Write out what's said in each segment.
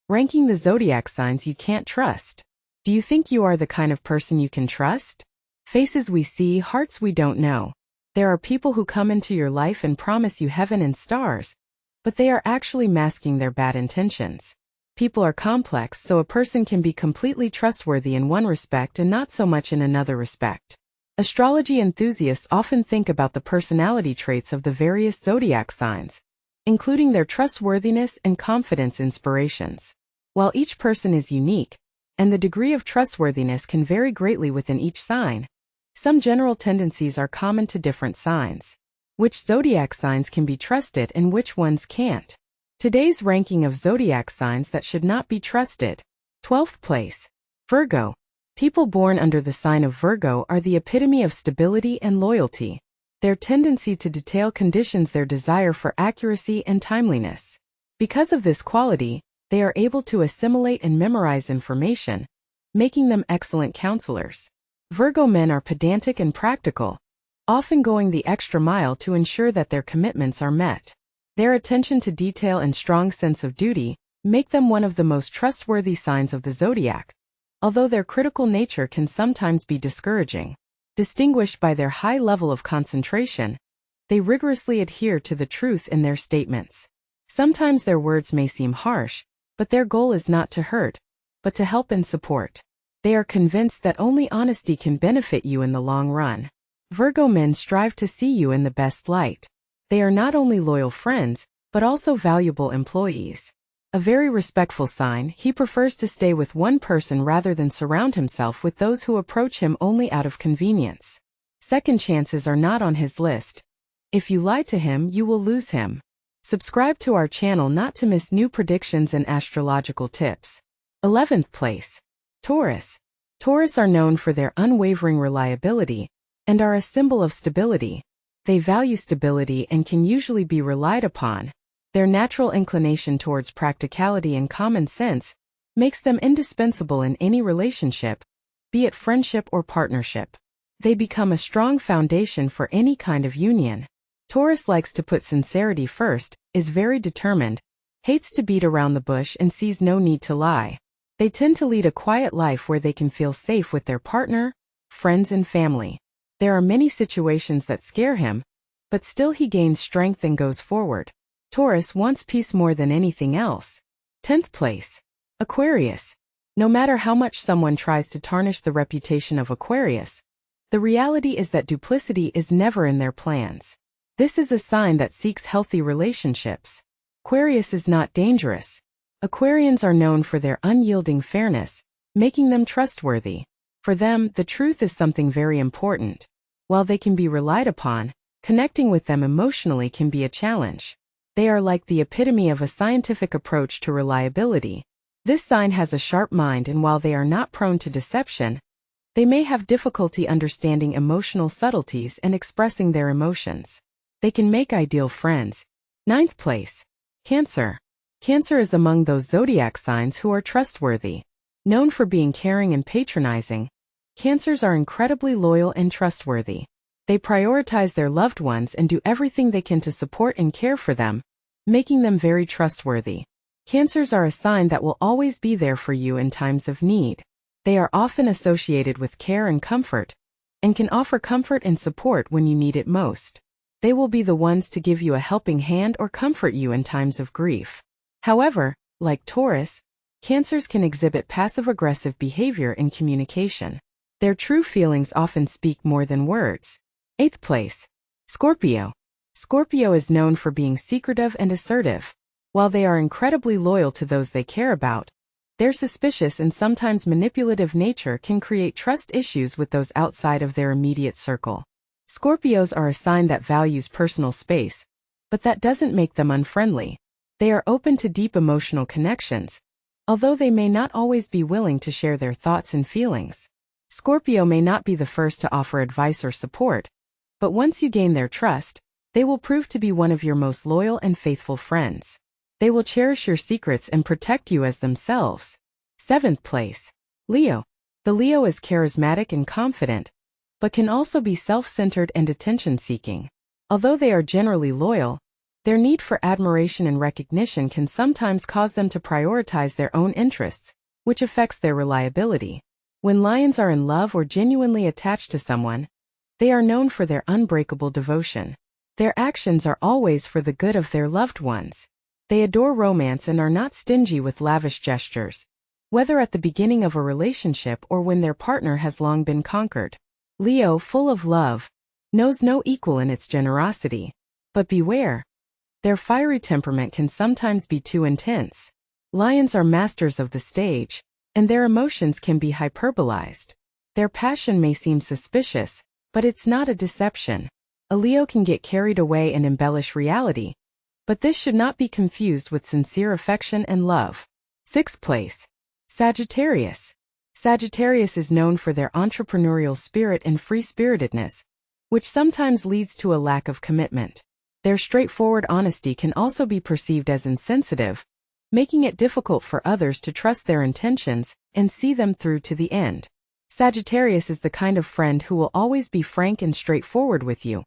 Ranking the zodiac signs you can't trust. Do you think you are the kind of person you can trust? Faces we see, hearts we don't know. There are people who come into your life and promise you heaven and stars, but they are actually masking their bad intentions. People are complex, so a person can be completely trustworthy in one respect and not so much in another respect. Astrology enthusiasts often think about the personality traits of the various zodiac signs, including their trustworthiness and confidence inspirations. While each person is unique, and the degree of trustworthiness can vary greatly within each sign, some general tendencies are common to different signs. Which zodiac signs can be trusted and which ones can't? Today's ranking of zodiac signs that should not be trusted. 12th place. Virgo. People born under the sign of Virgo are the epitome of stability and loyalty. Their tendency to detail conditions their desire for accuracy and timeliness. Because of this quality, they are able to assimilate and memorize information, making them excellent counselors. Virgo men are pedantic and practical, often going the extra mile to ensure that their commitments are met. Their attention to detail and strong sense of duty make them one of the most trustworthy signs of the zodiac, although their critical nature can sometimes be discouraging. Distinguished by their high level of concentration, they rigorously adhere to the truth in their statements. Sometimes their words may seem harsh, but their goal is not to hurt, but to help and support. They are convinced that only honesty can benefit you in the long run. Virgo men strive to see you in the best light. They are not only loyal friends, but also valuable employees. A very respectful sign, he prefers to stay with one person rather than surround himself with those who approach him only out of convenience. Second chances are not on his list. If you lie to him, you will lose him. Subscribe to our channel not to miss new predictions and astrological tips. 11th place. Taurus. Taurus are known for their unwavering reliability and are a symbol of stability. They value stability and can usually be relied upon. Their natural inclination towards practicality and common sense makes them indispensable in any relationship, be it friendship or partnership. They become a strong foundation for any kind of union. Taurus likes to put sincerity first, is very determined, hates to beat around the bush and sees no need to lie. They tend to lead a quiet life where they can feel safe with their partner, friends and family. There are many situations that scare him, but still he gains strength and goes forward. Taurus wants peace more than anything else. 10th place. Aquarius. No matter how much someone tries to tarnish the reputation of Aquarius, the reality is that duplicity is never in their plans. This is a sign that seeks healthy relationships. Aquarius is not dangerous. Aquarians are known for their unyielding fairness, making them trustworthy. For them, the truth is something very important. While they can be relied upon, connecting with them emotionally can be a challenge. They are like the epitome of a scientific approach to reliability. This sign has a sharp mind, and while they are not prone to deception, they may have difficulty understanding emotional subtleties and expressing their emotions. They can make ideal friends. 9th place. Cancer. Cancer is among those zodiac signs who are trustworthy. Known for being caring and patronizing, Cancers are incredibly loyal and trustworthy. They prioritize their loved ones and do everything they can to support and care for them, making them very trustworthy. Cancers are a sign that will always be there for you in times of need. They are often associated with care and comfort, and can offer comfort and support when you need it most. They will be the ones to give you a helping hand or comfort you in times of grief. However, like Taurus, Cancers can exhibit passive-aggressive behavior in communication. Their true feelings often speak more than words. 8th place. Scorpio. Scorpio is known for being secretive and assertive. While they are incredibly loyal to those they care about, their suspicious and sometimes manipulative nature can create trust issues with those outside of their immediate circle. Scorpios are a sign that values personal space, but that doesn't make them unfriendly. They are open to deep emotional connections, although they may not always be willing to share their thoughts and feelings. Scorpio may not be the first to offer advice or support, but once you gain their trust, they will prove to be one of your most loyal and faithful friends. They will cherish your secrets and protect you as themselves. 7th place. Leo. The Leo is charismatic and confident, but can also be self-centered and attention-seeking. Although they are generally loyal, Their need for admiration and recognition can sometimes cause them to prioritize their own interests, which affects their reliability. When lions are in love or genuinely attached to someone, they are known for their unbreakable devotion. Their actions are always for the good of their loved ones. They adore romance and are not stingy with lavish gestures, whether at the beginning of a relationship or when their partner has long been conquered. Leo, full of love, knows no equal in its generosity. But beware. Their fiery temperament can sometimes be too intense. Lions are masters of the stage, and their emotions can be hyperbolized. Their passion may seem suspicious, but it's not a deception. A Leo can get carried away and embellish reality, but this should not be confused with sincere affection and love. 6th place. Sagittarius. Sagittarius is known for their entrepreneurial spirit and free-spiritedness, which sometimes leads to a lack of commitment. Their straightforward honesty can also be perceived as insensitive, making it difficult for others to trust their intentions and see them through to the end. Sagittarius is the kind of friend who will always be frank and straightforward with you,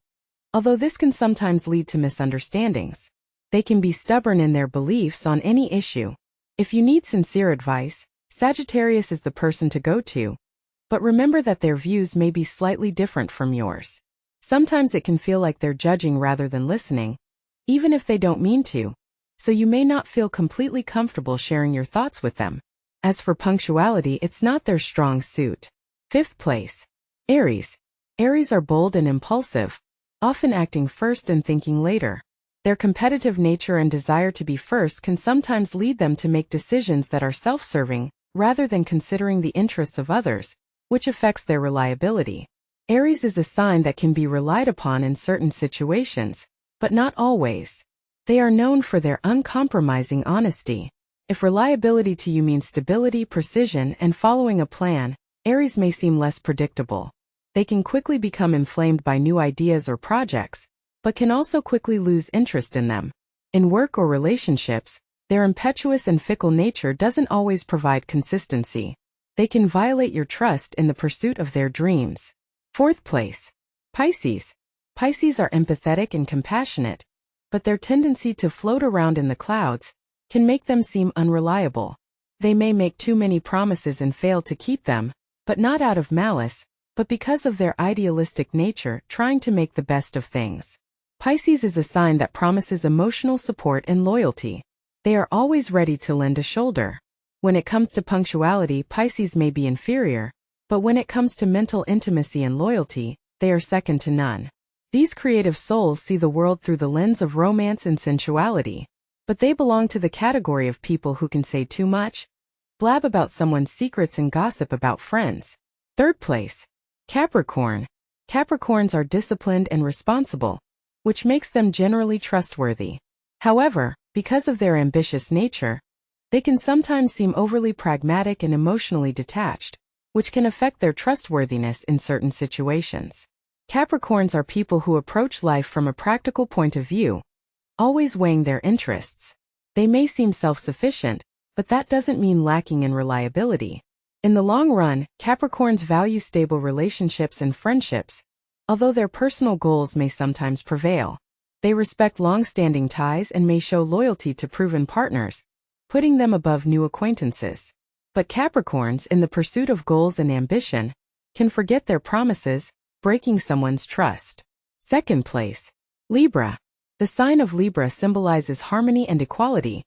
although this can sometimes lead to misunderstandings. They can be stubborn in their beliefs on any issue. If you need sincere advice, Sagittarius is the person to go to, but remember that their views may be slightly different from yours. Sometimes it can feel like they're judging rather than listening, even if they don't mean to, so you may not feel completely comfortable sharing your thoughts with them. As for punctuality, it's not their strong suit. 5th place. Aries. Aries are bold and impulsive, often acting first and thinking later. Their competitive nature and desire to be first can sometimes lead them to make decisions that are self-serving, rather than considering the interests of others, which affects their reliability. Aries is a sign that can be relied upon in certain situations, but not always. They are known for their uncompromising honesty. If reliability to you means stability, precision, and following a plan, Aries may seem less predictable. They can quickly become inflamed by new ideas or projects, but can also quickly lose interest in them. In work or relationships, their impetuous and fickle nature doesn't always provide consistency. They can violate your trust in the pursuit of their dreams. 4th place. Pisces. Pisces are empathetic and compassionate, but their tendency to float around in the clouds can make them seem unreliable. They may make too many promises and fail to keep them, but not out of malice, but because of their idealistic nature, trying to make the best of things. Pisces is a sign that promises emotional support and loyalty. They are always ready to lend a shoulder. When it comes to punctuality, Pisces may be inferior, but when it comes to mental intimacy and loyalty, they are second to none. These creative souls see the world through the lens of romance and sensuality, but they belong to the category of people who can say too much, blab about someone's secrets and gossip about friends. 3rd place. Capricorn. Capricorns are disciplined and responsible, which makes them generally trustworthy. However, because of their ambitious nature, they can sometimes seem overly pragmatic and emotionally detached, which can affect their trustworthiness in certain situations. Capricorns are people who approach life from a practical point of view, always weighing their interests. They may seem self-sufficient, but that doesn't mean lacking in reliability. In the long run, Capricorns value stable relationships and friendships, although their personal goals may sometimes prevail. They respect long-standing ties and may show loyalty to proven partners, putting them above new acquaintances. But Capricorns, in the pursuit of goals and ambition, can forget their promises, breaking someone's trust. 2nd place. Libra. The sign of Libra symbolizes harmony and equality,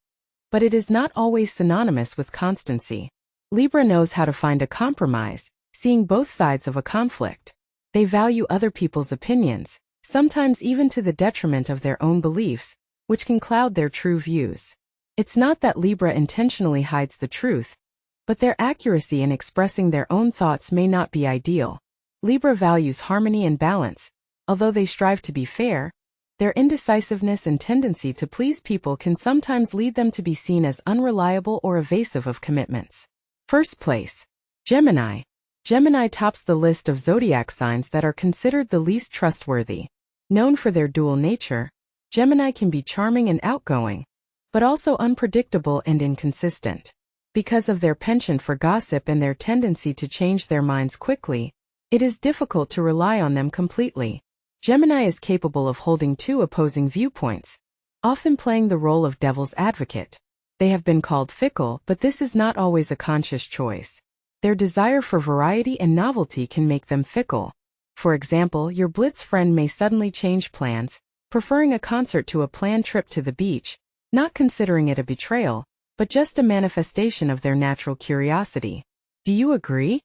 but it is not always synonymous with constancy. Libra knows how to find a compromise, seeing both sides of a conflict. They value other people's opinions, sometimes even to the detriment of their own beliefs, which can cloud their true views. It's not that Libra intentionally hides the truth, but their accuracy in expressing their own thoughts may not be ideal. Libra values harmony and balance. Although they strive to be fair, their indecisiveness and tendency to please people can sometimes lead them to be seen as unreliable or evasive of commitments. 1st place. Gemini. Gemini tops the list of zodiac signs that are considered the least trustworthy. Known for their dual nature, Gemini can be charming and outgoing, but also unpredictable and inconsistent. Because of their penchant for gossip and their tendency to change their minds quickly, it is difficult to rely on them completely. Gemini is capable of holding two opposing viewpoints, often playing the role of devil's advocate. They have been called fickle, but this is not always a conscious choice. Their desire for variety and novelty can make them fickle. For example, your blitz friend may suddenly change plans, preferring a concert to a planned trip to the beach, not considering it a betrayal, but just a manifestation of their natural curiosity. Do you agree?